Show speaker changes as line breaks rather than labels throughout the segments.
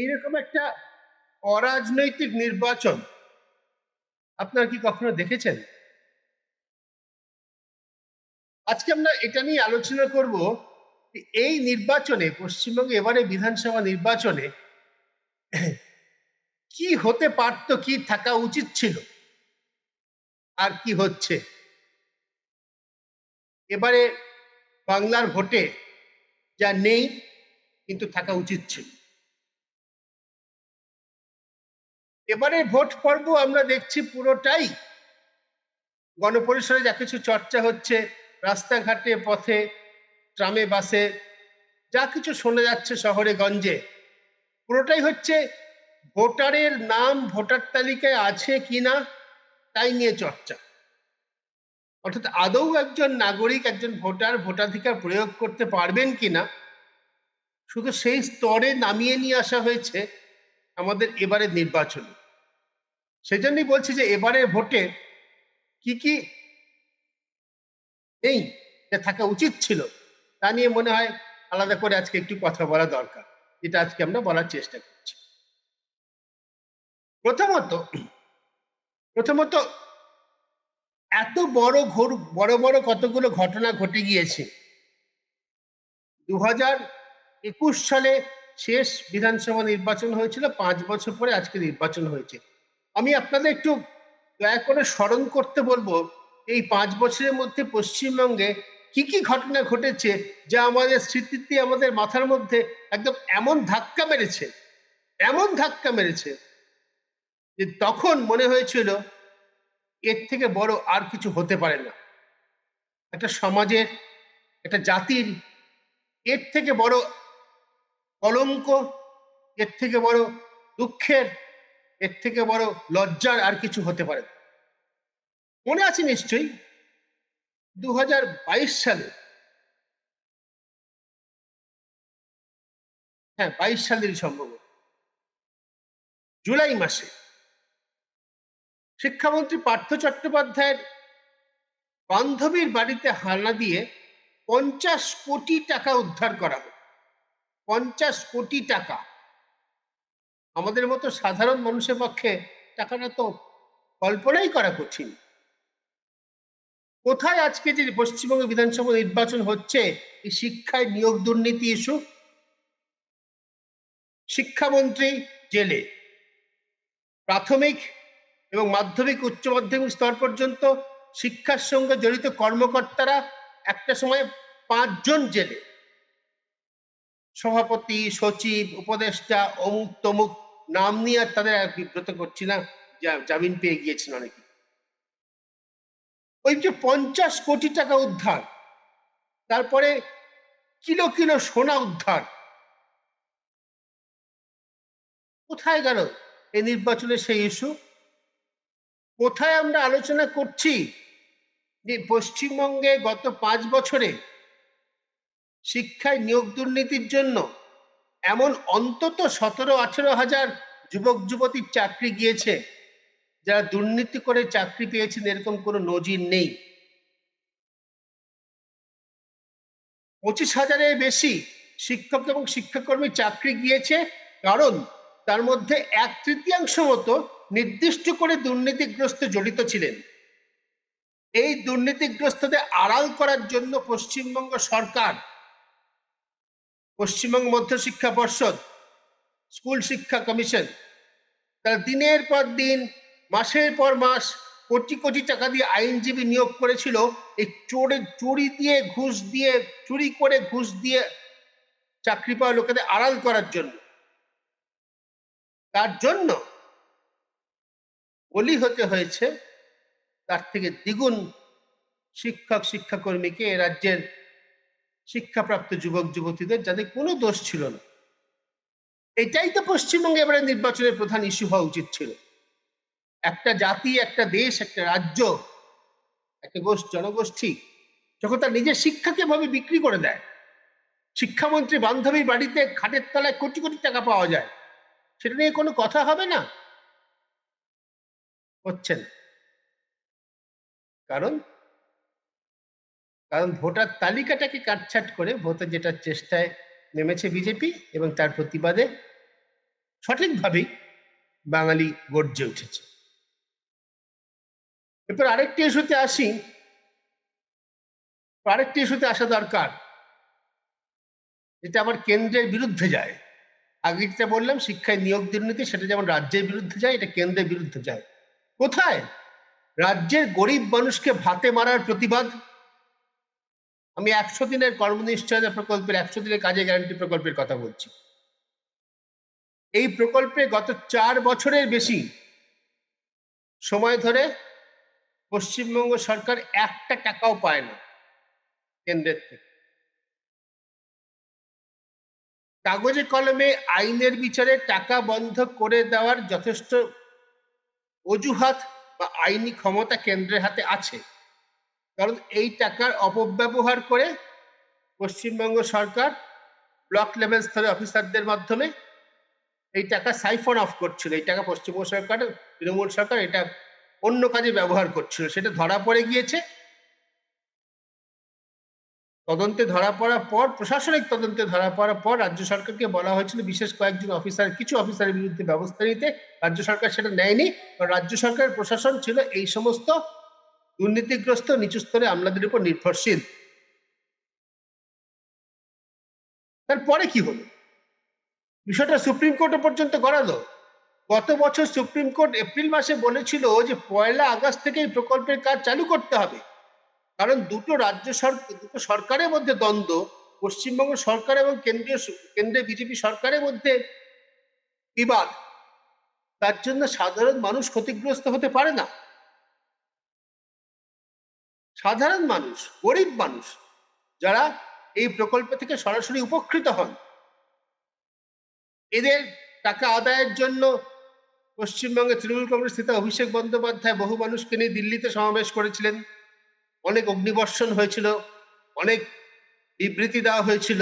এইরকম একটা অরাজনৈতিক নির্বাচন আপনারা কি কখনো দেখেছেন? আজকে আমরা এটা নিয়ে আলোচনা করব যে এই নির্বাচনে পশ্চিমবঙ্গে এবারে বিধানসভা নির্বাচনে কি হতে পারত, কি থাকা উচিত ছিল, আর কি হচ্ছে। এবারে বাংলার ভোটে যা নেই কিন্তু থাকা উচিত ছিল। এবারে ভোট পর্ব আমরা দেখছি পুরোটাই গণপরিসরে যা কিছু চর্চা হচ্ছে, রাস্তাঘাটে, পথে, ট্রামে, বাসে যা কিছু শোনা যাচ্ছে শহরে গঞ্জে, পুরোটাই হচ্ছে ভোটারের নাম ভোটার তালিকায় আছে কিনা তাই নিয়ে চর্চা। অর্থাৎ আদৌ একজন নাগরিক, একজন ভোটার ভোটাধিকার প্রয়োগ করতে পারবেন কিনা শুধু সেই স্তরে নামিয়ে নিয়ে আসা হয়েছে আমাদের এবারের নির্বাচনে। সেই জন্যই বলছি যে এবারের ভোটে কি কি নেই, যা থাকা উচিত ছিল, তা নিয়ে মনে হয় আলাদা করে আজকে একটু কথা বলা দরকার, যেটা আজকে আমরা বলার চেষ্টা করছি। প্রথমত প্রথমত এত বড় বড় কতগুলো ঘটনা ঘটে গিয়েছে। 2021 সালে শেষ বিধানসভা নির্বাচন হয়েছিল, 5 বছর পরে আজকে নির্বাচন হয়েছে। আমি আপনাদের একটু দয়া করে স্মরণ করতে বলবো এই 5 বছরের মধ্যে পশ্চিমবঙ্গে কি কি ঘটনা ঘটেছে যা আমাদের স্মৃতিতে, আমাদের মাথার মধ্যে একদম এমন ধাক্কা মেরেছে যে তখন মনে হয়েছিল এর থেকে বড় আর কিছু হতে পারে না। একটা সমাজের, একটা জাতির এর থেকে বড় কলঙ্ক, এর থেকে বড় দুঃখের, এর থেকে বড় লজ্জার আর কিছু হতে পারে না। মনে আছে নিশ্চয়ই 2022 সালে, হ্যাঁ 22 সালেরই সম্ভব, জুলাই মাসে শিক্ষামন্ত্রী পার্থ চট্টোপাধ্যায়ের বান্ধবীর বাড়িতে হানা দিয়ে 50 কোটি টাকা উদ্ধার করা হয়। 50 কোটি টাকা। আমাদের মতো সাধারণ মানুষের পক্ষে টাকাটা তো কল্পনাই করা কঠিন। কোথায় আজকে যে পশ্চিমবঙ্গ বিধানসভা নির্বাচন হচ্ছে এই শিক্ষায় নিয়োগ দুর্নীতি ইস্যু? শিক্ষামন্ত্রী জেলে, প্রাথমিক এবং মাধ্যমিক উচ্চ মাধ্যমিক স্তর পর্যন্ত শিক্ষার সঙ্গে জড়িত কর্মকর্তারা একটা সময় 5 জন জেলে, সভাপতি, সচিব, উপদেষ্টা, অমুক তমুক নাম নিয়ে আর তাদের বিব্রত করছি না, জামিন পেয়ে গিয়েছেন অনেকে। ওই যে 50 কোটি টাকা উদ্ধার, তারপরে কিলো কিলো সোনা উদ্ধার, কোথায় গেল এই নির্বাচনের সেই ইস্যু? কোথায় আমরা আলোচনা করছি যে পশ্চিমবঙ্গে গত 5 বছরে শিক্ষায় নিয়োগ দুর্নীতির জন্য এমন অন্তত 17-18 হাজার যুবক যুবতীর চাকরি গিয়েছে, যারা দুর্নীতি করে চাকরি পেয়েছেন এরকম কোনো নজির নেই। 25,000-এর বেশি শিক্ষক এবং শিক্ষাকর্মী চাকরি গিয়েছে, কারণ তার মধ্যে 1/3 মতো নির্দিষ্ট করে দুর্নীতিগ্রস্ত জড়িত ছিলেন। এই দুর্নীতিগ্রস্তদের আড়াল করার জন্য পশ্চিমবঙ্গ সরকার, পশ্চিমবঙ্গ মধ্যশিক্ষা পর্ষদ, স্কুল শিক্ষা কমিশন তারা দিনের পর দিন, মাসের পর মাস কোটি কোটি টাকা দিয়ে আইনজীবী নিয়োগ করেছিল এই চুরি করে ঘুষ দিয়ে চাকরি পাওয়া লোকেদের আড়াল করার জন্য। তার জন্য বলি হতে হয়েছে তার থেকে দ্বিগুণ শিক্ষক শিক্ষাকর্মীকে, এ রাজ্যের শিক্ষাপ্রাপ্ত যুবক যুবতীদের, যাদের কোনো দোষ ছিল না। এটাই তো পশ্চিমবঙ্গে এবারে নির্বাচনের প্রধান ইস্যু হওয়া উচিত ছিল। একটা জাতি, একটা দেশ, একটা রাজ্য, একটা জনগোষ্ঠী যখন তার নিজের শিক্ষাকে ভাবে বিক্রি করে দেয়, শিক্ষামন্ত্রী বান্ধবীর বাড়িতে খাটের তলায় কোটি কোটি টাকা পাওয়া যায়, সেটা নিয়ে কোনো কথা হবে না? হচ্ছে না। কারণ কারণ ভোটার তালিকাটাকে কাটছাট করে ভোটে যেটার চেষ্টায় নেমেছে বিজেপি, এবং তার প্রতিবাদে সঠিকভাবেই বাঙালি গর্জে উঠেছে। এরপর আরেকটি ইস্যুতে আসা দরকার, যেটা আবার কেন্দ্রের বিরুদ্ধে যায়। আগে যেটা বললাম শিক্ষায় নিয়োগ দুর্নীতি, সেটা যেমন রাজ্যের বিরুদ্ধে যায়, এটা কেন্দ্রের বিরুদ্ধে যায়। কোথায়? রাজ্যের গরিব মানুষকে ভাতে মারার প্রতিবাদ। আমি 100 দিনের কর্মনিশ্চয়তা প্রকল্পের, 100 দিনের কাজে গ্যারান্টি প্রকল্পের কথা বলছি। এই প্রকল্পে গত 4 বছরের বেশি সময় ধরে পশ্চিমবঙ্গ সরকার একটা টাকাও পায় না কেন্দ্রের থেকে। কাগজে কলমে আইনের বিচারে টাকা বন্ধ করে দেওয়ার যথেষ্ট অজুহাত বা আইনি ক্ষমতা কেন্দ্রের হাতে আছে, কারণ এই টাকার অপব্যবহার করে পশ্চিমবঙ্গ সরকার ব্লক লেভেল স্তরে অফিসারদের মাধ্যমে এই টাকা সাইফন অফ করছিল। এই টাকা পশ্চিমবঙ্গ সরকার, তৃণমূল সরকার এটা অন্য কাজে ব্যবহার করছিল, সেটা ধরা পড়ে গিয়েছে। তদন্তে ধরা পড়ার পর, প্রশাসনিক তদন্তে ধরা পড়ার পর রাজ্য সরকারকে বলা হয়েছিল বিশেষ কয়েকজন অফিসার, কিছু অফিসারের বিরুদ্ধে ব্যবস্থা নিতে। রাজ্য সরকার সেটা নেয়নি, কারণ রাজ্য সরকারের প্রশাসন ছিল এই সমস্ত দুর্নীতিগ্রস্ত নিচু স্তরে আমলাদের উপর নির্ভরশীল। তারপরে কি হলো? বিষয়টা সুপ্রিম কোর্ট পর্যন্ত গড়ালো। গত বছর সুপ্রিম কোর্ট এপ্রিল মাসে বলেছিল যে 1 আগস্ট থেকে এই প্রকল্পের কাজ চালু করতে হবে, কারণ দুটো সরকারের মধ্যে দ্বন্দ্ব, পশ্চিমবঙ্গ সরকার এবং কেন্দ্রে বিজেপি সরকারের মধ্যে বিবাদ, তার জন্য সাধারণ মানুষ ক্ষতিগ্রস্ত হতে পারে না। সাধারণ মানুষ, গরিব মানুষ যারা এই প্রকল্প থেকে সরাসরি উপকৃত হন, এদের টাকা আদায়ের জন্য পশ্চিমবঙ্গে তৃণমূল কংগ্রেস নেতা অভিষেক বন্দ্যোপাধ্যায় বহু মানুষকে নিয়ে দিল্লিতে সমাবেশ করেছিলেন, অনেক অগ্নিবর্ষণ হয়েছিল, অনেক বিবৃতি দেওয়া হয়েছিল।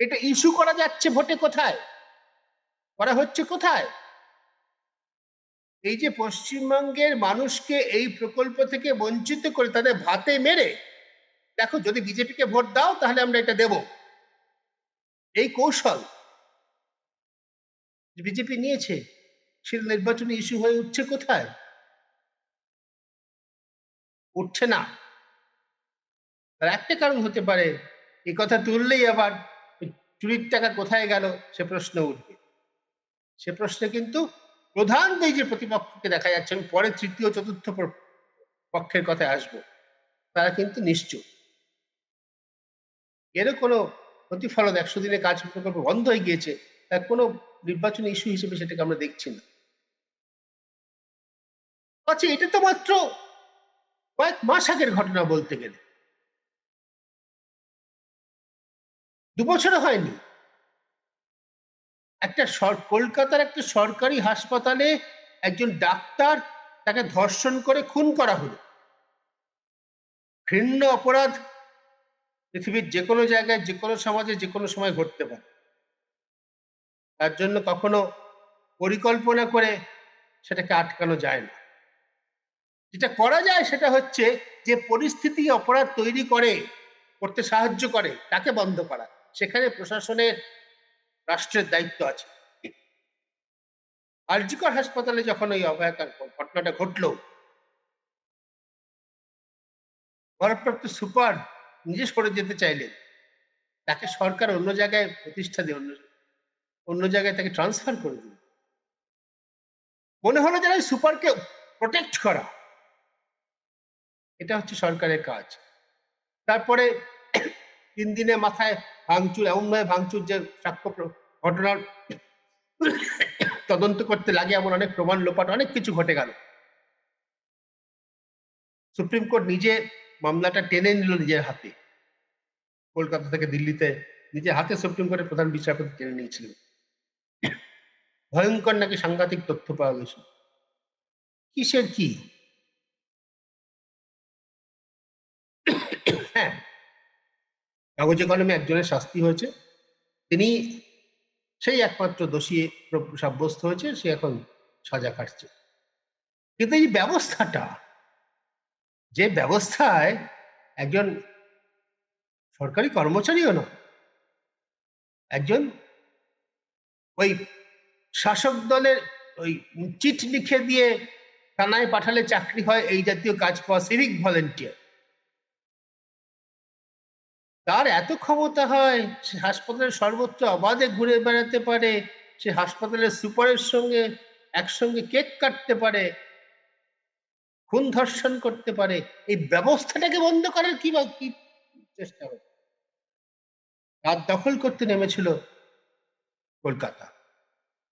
এটা ইস্যু করা যাচ্ছে ভোটে, কোথায় করা হচ্ছে? কোথায়? এই যে পশ্চিমবঙ্গের মানুষকে এই প্রকল্প থেকে বঞ্চিত করে তাদের ভাতে মেরে, দেখো যদি বিজেপিকে ভোট দাও তাহলে আমরা এটা দেব, এই কৌশল বিজেপি নিয়েছে, সেটা নির্বাচনী ইস্যু হয়ে উঠছে কোথায়? উঠছে না। তার একটা কারণ হতে পারে, এই কথা তুললেই আবার চুরির টাকা কোথায় গেল সে প্রশ্ন উঠবে। সে প্রশ্নে কিন্তু প্রধান এই যে প্রতিপক্ষকে দেখা যাচ্ছে, আমি পরে তৃতীয় চতুর্থ পক্ষের কথায় আসবো, তারা কিন্তু নিশ্চুপ। এরও কোনো প্রতিফলন 100 দিনে কাজ প্রকল্প বন্ধ হয়ে গিয়েছে, তার কোনো নির্বাচনী ইস্যু হিসেবে সেটাকে আমরা দেখছি না। আচ্ছা, এটা তো মাত্র কয়েক মাস আগের ঘটনা, বলতে গেলে 2 বছরও হয়নি। একটা কলকাতার একটা সরকারি হাসপাতালে একজন ডাক্তার, তাকে ধর্ষণ করে খুন করা হলো। ঘৃণ্য অপরাধ পৃথিবীর যে কোনো জায়গায়, যে কোনো সমাজে, যে কোনো সময় ঘটতে পারে। তার জন্য কখনো পরিকল্পনা করে সেটাকে আটকানো যায় না। যেটা করা যায় সেটা হচ্ছে যে পরিস্থিতি অপরাধ তৈরি করতে সাহায্য করে তাকে বন্ধ করা। সেখানে প্রশাসনের, রাষ্ট্রের দায়িত্ব আছে। আরজিকর হাসপাতালে যখন ওই অভয়াকার ঘটনাটা ঘটলো, ভারপ্রাপ্ত সুপার নিজে সরে যেতে চাইলেন, তাকে সরকার অন্য জায়গায় প্রতিষ্ঠা দিয়ে অন্য জায়গায় তাকে ট্রান্সফার করে দিল। মনে হলো যেন সুপারকে প্রোটেক্ট করা, এটা হচ্ছে সরকারের কাজ। তারপরে 3 দিনে মাথায় ভাঙচুর, এমনভাবে ভাঙচুর যে সাক্ষ্য ঘটনার তদন্ত করতে লাগে এমন অনেক প্রমাণ লোপাট, অনেক কিছু ঘটে গেল। সুপ্রিম কোর্ট নিজে মামলাটা টেনে নিল নিজের হাতে, কলকাতা থেকে দিল্লিতে নিজের হাতে সুপ্রিম কোর্টের প্রধান বিচারপতি টেনে নিয়েছিলেন। ভয়ঙ্কর নাকি সাংঘাতিক তথ্য পাওয়া গেছে। কিসের কি? হ্যাঁ, কাগজে কলমে একজনের শাস্তি হয়েছে, তিনি সেই একমাত্র দোষী সাব্যস্ত হয়েছে, সে এখন সাজা কাটছে। কিন্তু এই ব্যবস্থাটা, যে ব্যবস্থায় একজন সরকারি কর্মচারীও না, একজন ওই শাসক দলের ওই চিঠি লিখে দিয়ে থানায় পাঠালে চাকরি হয়, এই জাতীয় কাজ পাওয়া, সিভিক ভলেন্টিয়ার। তার এত ক্ষমতা হয়, সে হাসপাতালের সর্বোচ্চ অবাধে ঘুরে বেড়াতে পারে, সে হাসপাতালের সুপারের সঙ্গে একসঙ্গে কেক কাটতে পারে, খুন ধর্ষণ করতে পারে। এই ব্যবস্থাটাকে বন্ধ করার কি চেষ্টা হচ্ছে? রাত দখল করতে নেমেছিল কলকাতা,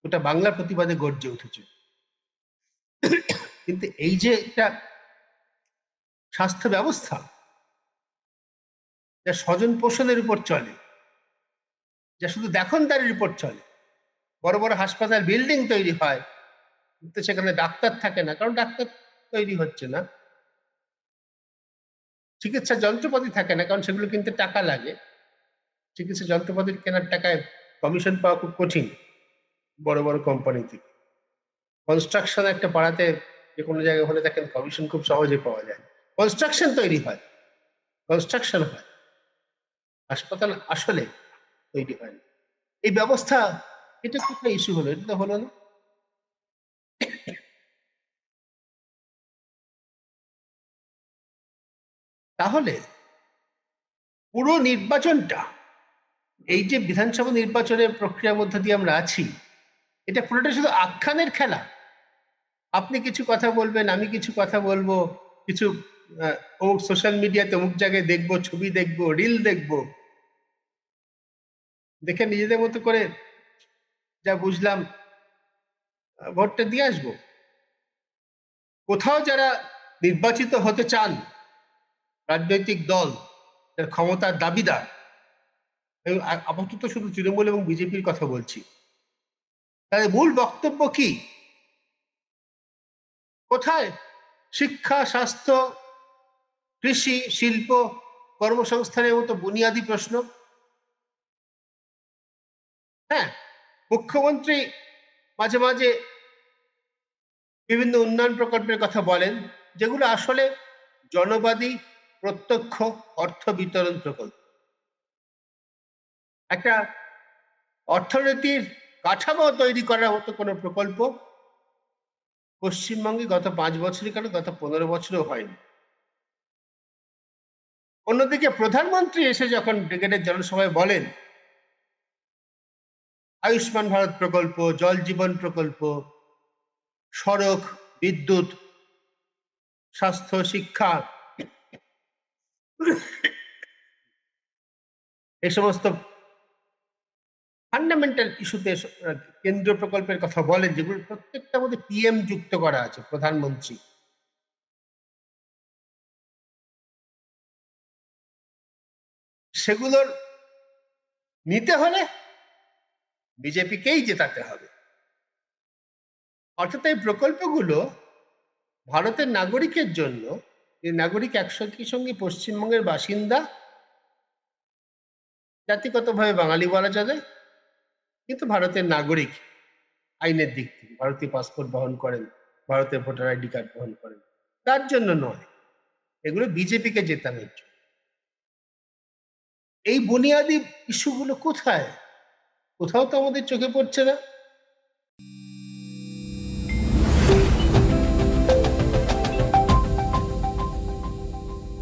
ওটা বাংলা প্রতিবাদে গর্জে উঠেছে। কিন্তু এই যে একটা স্বাস্থ্য ব্যবস্থা যা স্বজন পোষণের উপর চলে, যা শুধু দেখনদারির উপর চলে, বড় বড় হাসপাতাল বিল্ডিং তৈরি হয় কিন্তু সেখানে ডাক্তার থাকে না, কারণ ডাক্তার তৈরি হচ্ছে না। চিকিৎসা যন্ত্রপাতি থাকে না, কারণ সেগুলো কিনতে টাকা লাগে। চিকিৎসা যন্ত্রপাতি কেনার টাকায় কমিশন পাওয়া খুব কঠিন বড় বড় কোম্পানি থেকে। কনস্ট্রাকশন একটা পাড়াতে যে কোনো জায়গায় হলে দেখেন কমিশন খুব সহজে পাওয়া যায়। কনস্ট্রাকশন তৈরি হয়, কনস্ট্রাকশন হয়, হাসপাতাল আসলে তৈরি হয় না। এই ব্যবস্থা, এটা কোথায় ইস্যু হলো? এটা তো হলো না। তাহলে পুরো নির্বাচনটা, এই যে বিধানসভা নির্বাচনের প্রক্রিয়ার মধ্যে দিয়ে আমরা আছি, এটা পুরোটা শুধু আখ্যানের খেলা। আপনি কিছু কথা বলবেন, আমি কিছু কথা বলবো, কিছু অমুক সোশ্যাল মিডিয়াতে অমুক জায়গায় দেখবো, ছবি দেখবো, রিল দেখবো, দেখে নিজেদের মতো করে যা বুঝলাম ভোটটা দিয়ে আসবো। কোথাও যারা নির্বাচিত হতে চান, রাজনৈতিক দল যার ক্ষমতার দাবিদার, আপাতত শুধু তৃণমূল এবং বিজেপির কথা বলছি, তাদের মূল বক্তব্য কি? কোথায় শিক্ষা, স্বাস্থ্য, কৃষি, শিল্প, কর্মসংস্থানের মতো বুনিয়াদী প্রশ্ন? হ্যাঁ, মুখ্যমন্ত্রী মাঝে মাঝে বিভিন্ন উন্নয়ন প্রকল্পের কথা বলেন, যেগুলো আসলে জনবাদী প্রত্যক্ষ অর্থ বিতরণ প্রকল্প। একটা অর্থনীতির কাঠামো তৈরি করার মতো কোনো প্রকল্প পশ্চিমবঙ্গে গত 5 বছরই কেন, গত 15 বছরও হয়নি। অন্যদিকে প্রধানমন্ত্রী এসে যখন ব্রিগেডের জনসভায় বলেন আয়ুষ্মান ভারত প্রকল্প, জল জীবন প্রকল্প, সড়ক, বিদ্যুৎ, স্বাস্থ্য, শিক্ষা, এই সমস্ত ফান্ডামেন্টাল ইস্যুতে কেন্দ্রীয় প্রকল্পের কথা বলেন, যেগুলো প্রত্যেকটা মধ্যে পিএম যুক্ত করা আছে, প্রধানমন্ত্রী। সেগুলোর নিতে হলে বিজেপিকেই জেতাতে হবে। অর্থাৎ এই প্রকল্পগুলো ভারতের নাগরিকের জন্য, এই নাগরিক একই সঙ্গে পশ্চিমবঙ্গের বাসিন্দা, জাতিগতভাবে বাঙালি বলা যাবে, কিন্তু ভারতের নাগরিক আইনের দিক থেকে, ভারতীয় পাসপোর্ট বহন করেন, ভারতের ভোটার আইডি কার্ড বহন করেন, তার জন্য নয়, এগুলো বিজেপিকে জেতানোর জন্য। এই বুনিয়াদী ইস্যুগুলো কোথায়? কোথাও তো আমাদের চোখে পড়ছে না।